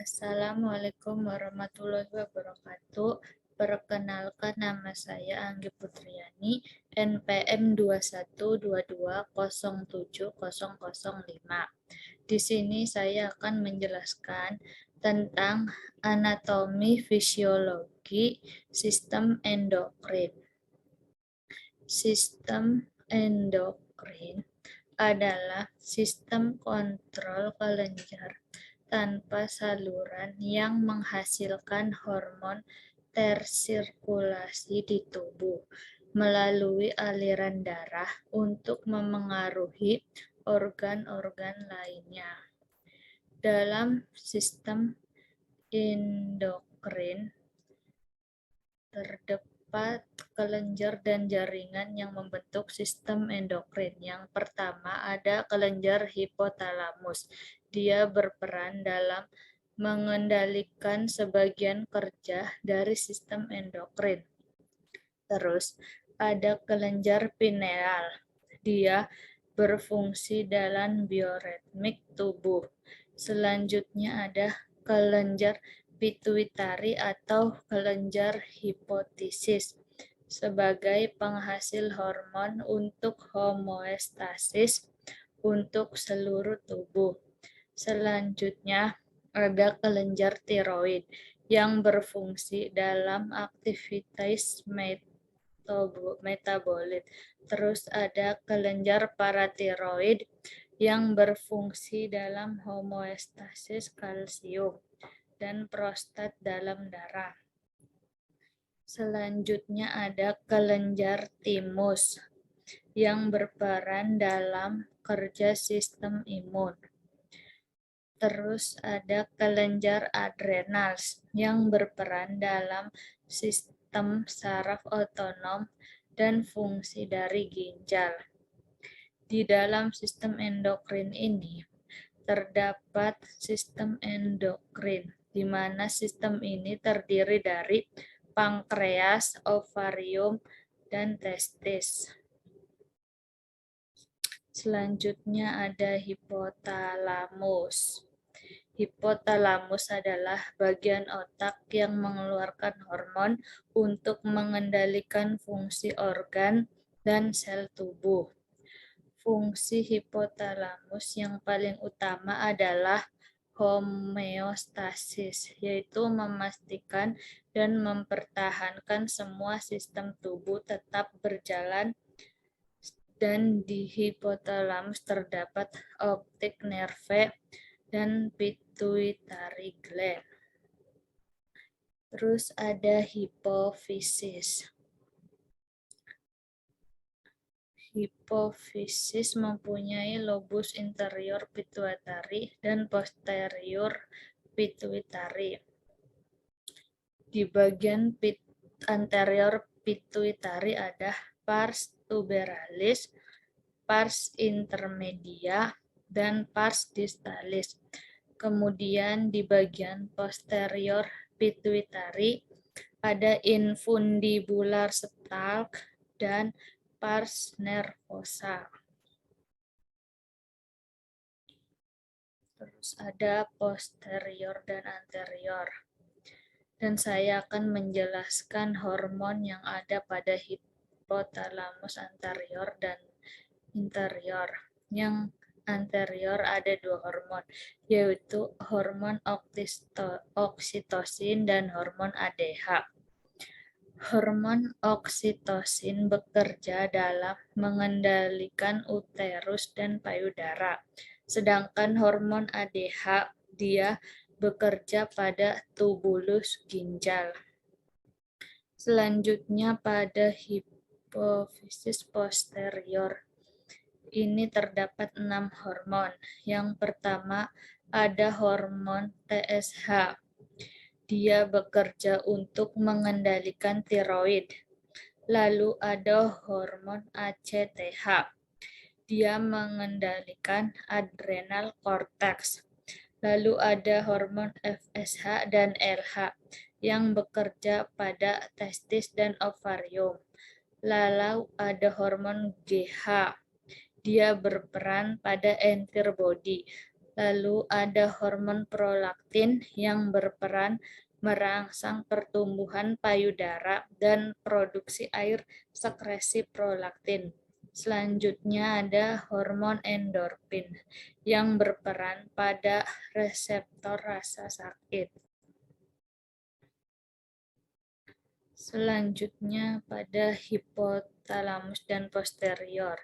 Assalamualaikum warahmatullahi wabarakatuh. Perkenalkan, nama saya Anggi Putriani, NPM 212207005. Di sini saya akan menjelaskan tentang anatomi fisiologi sistem endokrin. Sistem endokrin adalah sistem kontrol kelenjar tanpa saluran yang menghasilkan hormon tersirkulasi di tubuh melalui aliran darah untuk memengaruhi organ-organ lainnya. Dalam sistem endokrin terdapat kelenjar dan jaringan yang membentuk sistem endokrin. Yang pertama ada kelenjar hipotalamus. Dia berperan dalam mengendalikan sebagian kerja dari sistem endokrin. Terus ada kelenjar pineal. Dia berfungsi dalam bioritmik tubuh. Selanjutnya ada kelenjar pituitari atau kelenjar hipofisis sebagai penghasil hormon untuk homeostasis untuk seluruh tubuh. Selanjutnya ada kelenjar tiroid yang berfungsi dalam aktivitas metabolit. Terus ada kelenjar paratiroid yang berfungsi dalam homeostasis kalsium dan prostat dalam darah. Selanjutnya ada kelenjar timus yang berperan dalam kerja sistem imun. Terus ada kelenjar adrenal yang berperan dalam sistem saraf otonom dan fungsi dari ginjal. Di dalam sistem endokrin ini terdapat sistem endokrin, di mana sistem ini terdiri dari pankreas, ovarium, dan testis. Selanjutnya ada hipotalamus. Hipotalamus adalah bagian otak yang mengeluarkan hormon untuk mengendalikan fungsi organ dan sel tubuh. Fungsi hipotalamus yang paling utama adalah homeostasis, yaitu memastikan dan mempertahankan semua sistem tubuh tetap berjalan, dan di hipotalamus terdapat optic nerve dan pituitary gland. Terus ada hipofisis. Hipofisis mempunyai lobus interior pituitari dan posterior pituitari. Di bagian anterior pituitari ada pars tuberalis, pars intermedia, dan pars distalis. Kemudian di bagian posterior pituitari ada infundibular stalk dan pars nervosa. Terus ada posterior dan anterior. Dan saya akan menjelaskan hormon yang ada pada hipotalamus anterior dan interior. Yang anterior ada dua hormon, yaitu hormon oksitosin dan hormon ADH. Hormon oksitosin bekerja dalam mengendalikan uterus dan payudara, sedangkan hormon ADH dia bekerja pada tubulus ginjal. Selanjutnya pada hipofisis posterior ini terdapat 6 hormon. Yang pertama ada hormon TSH. Dia bekerja untuk mengendalikan tiroid. Lalu ada hormon ACTH. Dia mengendalikan adrenal cortex. Lalu ada hormon FSH dan LH yang bekerja pada testis dan ovarium. Lalu ada hormon GH. Dia berperan pada antibody. Lalu ada hormon prolaktin yang berperan merangsang pertumbuhan payudara dan produksi air sekresi prolaktin. Selanjutnya ada hormon endorfin yang berperan pada reseptor rasa sakit. Selanjutnya pada hipotalamus dan posterior.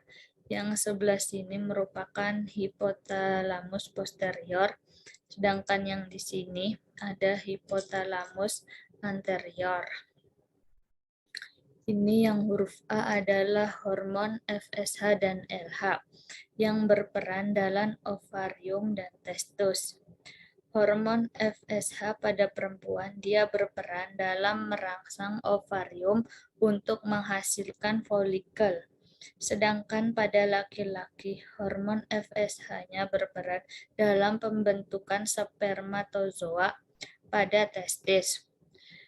Yang sebelah sini merupakan hipotalamus posterior, sedangkan yang di sini ada hipotalamus anterior. Ini yang huruf A adalah hormon FSH dan LH yang berperan dalam ovarium dan testis. Hormon FSH pada perempuan dia berperan dalam merangsang ovarium untuk menghasilkan folikel. Sedangkan pada laki-laki, hormon FSH-nya berperan dalam pembentukan spermatozoa pada testis.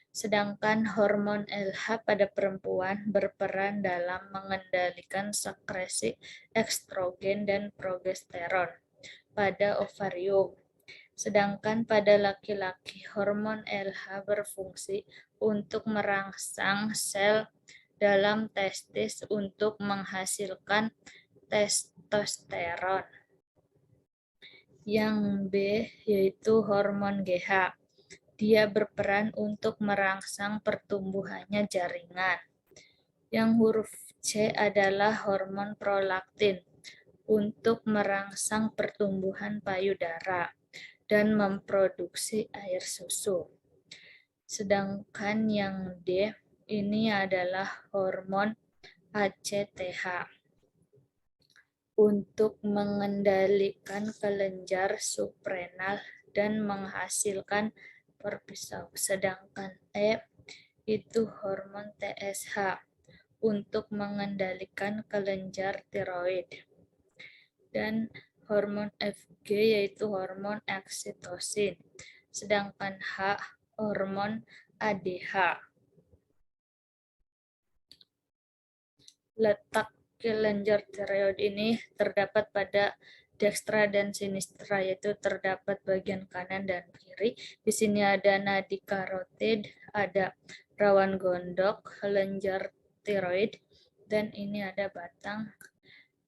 Sedangkan hormon LH pada perempuan berperan dalam mengendalikan sekresi estrogen dan progesteron pada ovarium. Sedangkan pada laki-laki, hormon LH berfungsi untuk merangsang sel dalam testis untuk menghasilkan testosteron. Yang B yaitu hormon GH. Dia berperan untuk merangsang pertumbuhannya jaringan. Yang huruf C adalah hormon prolaktin untuk merangsang pertumbuhan payudara dan memproduksi air susu. Sedangkan yang D ini adalah hormon ACTH untuk mengendalikan kelenjar suprenal dan menghasilkan perpisau. Sedangkan E itu hormon TSH untuk mengendalikan kelenjar tiroid. Dan hormon FG yaitu hormon oksitosin. Sedangkan H hormon ADH. Letak kelenjar tiroid ini terdapat pada dekstra dan sinistra, yaitu terdapat bagian kanan dan kiri. Di sini ada nadi karotid, ada rawan gondok, kelenjar tiroid, dan ini ada batang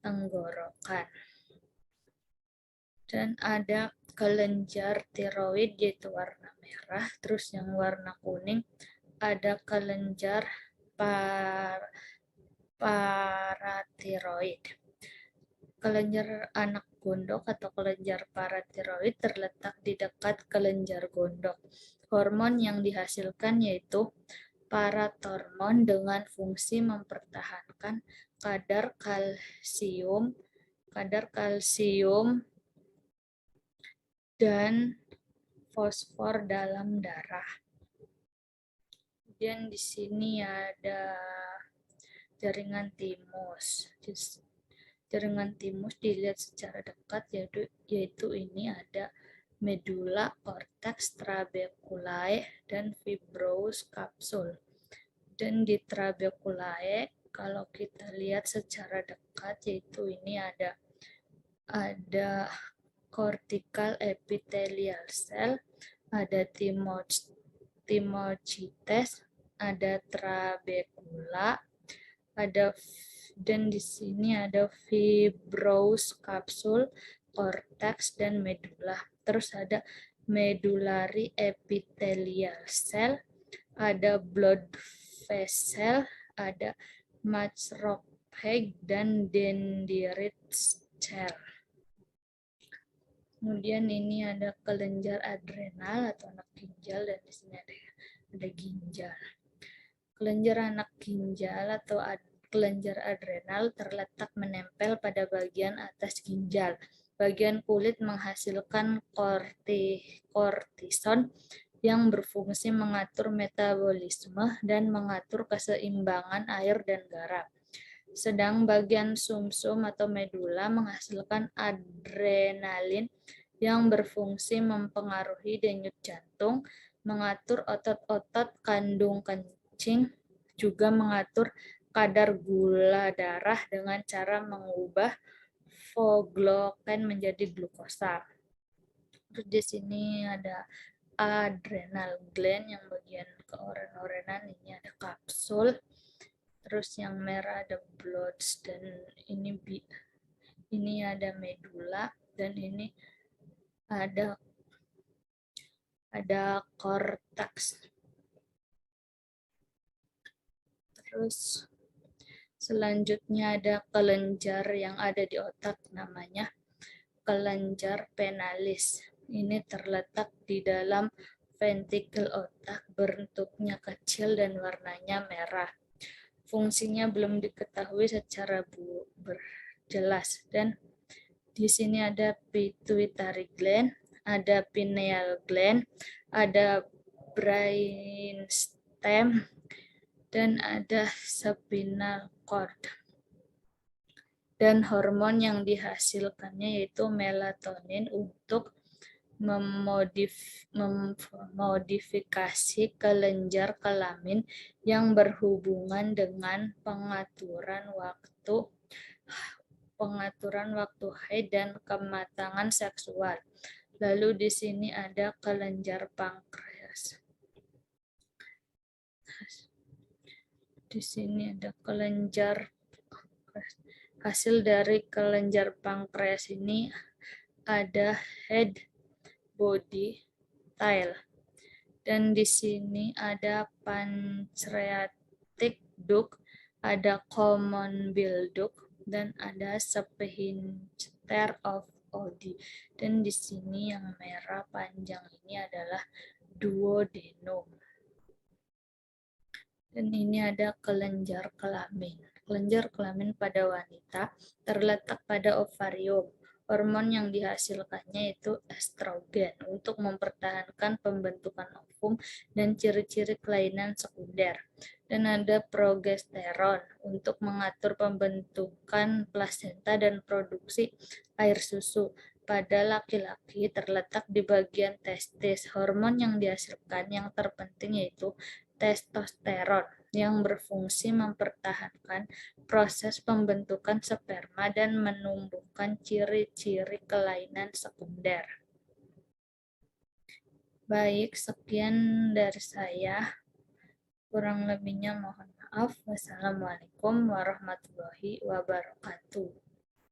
tenggorokan. Dan ada kelenjar tiroid yaitu warna merah, terus yang warna kuning ada kelenjar paratiroid. Kelenjar anak gondok atau kelenjar paratiroid terletak di dekat kelenjar gondok. Hormon yang dihasilkan yaitu paratormon dengan fungsi mempertahankan kadar kalsium dan fosfor dalam darah. Kemudian di sini ada jaringan timus. Jaringan timus dilihat secara dekat yaitu ini ada medula, cortex, trabeculae, dan fibrous capsule. Dan di trabeculae kalau kita lihat secara dekat yaitu ini ada cortical epithelial cell, ada thymocytes, ada trabecula, dan di sini ada fibrous capsule, cortex, dan medula. Terus ada medullary epithelial cell, ada blood vessel, ada macrophage, dan dendritic cell. Kemudian ini ada kelenjar adrenal atau anak ginjal, dan di sini ada ginjal. Kelenjar anak ginjal atau kelenjar adrenal terletak menempel pada bagian atas ginjal. Bagian kulit menghasilkan kortison yang berfungsi mengatur metabolisme dan mengatur keseimbangan air dan garam. Sedang bagian sumsum atau medula menghasilkan adrenalin yang berfungsi mempengaruhi denyut jantung, mengatur otot-otot kandung kencing, juga mengatur kadar gula darah dengan cara mengubah fogloken menjadi glukosa. Terus di sini ada adrenal gland yang bagian ke oren-orenan, ini ada kapsul. Terus yang merah ada bloods dan ini ada medula dan ini ada korteks. Terus selanjutnya ada kelenjar yang ada di otak, namanya kelenjar penalis. Ini terletak di dalam ventrikel otak, bentuknya kecil dan warnanya merah. Fungsinya belum diketahui secara jelas, dan di sini ada pituitary gland, ada pineal gland, ada brainstem, dan ada spinal cord. Dan hormon yang dihasilkannya yaitu melatonin untuk memodifikasi kelenjar kelamin yang berhubungan dengan pengaturan waktu haid dan kematangan seksual. Lalu di sini ada kelenjar pankreas. Di sini ada kelenjar. Hasil dari kelenjar pankreas ini ada head, body, tail. Dan di sini ada pancreatic duct, ada common bile duct, dan ada sphincter of Oddi. Dan di sini yang merah panjang ini adalah duodenum. Dan ini ada kelenjar kelamin. Kelenjar kelamin pada wanita terletak pada ovarium. Hormon yang dihasilkannya itu estrogen untuk mempertahankan pembentukan ovum dan ciri-ciri kelainan sekunder. Dan ada progesteron untuk mengatur pembentukan plasenta dan produksi air susu. Pada laki-laki terletak di bagian testis. Hormon yang dihasilkan yang terpenting yaitu testosteron yang berfungsi mempertahankan proses pembentukan sperma dan menumbuhkan ciri-ciri kelainan sekunder. Baik, sekian dari saya. Kurang lebihnya mohon maaf. Wassalamualaikum warahmatullahi wabarakatuh.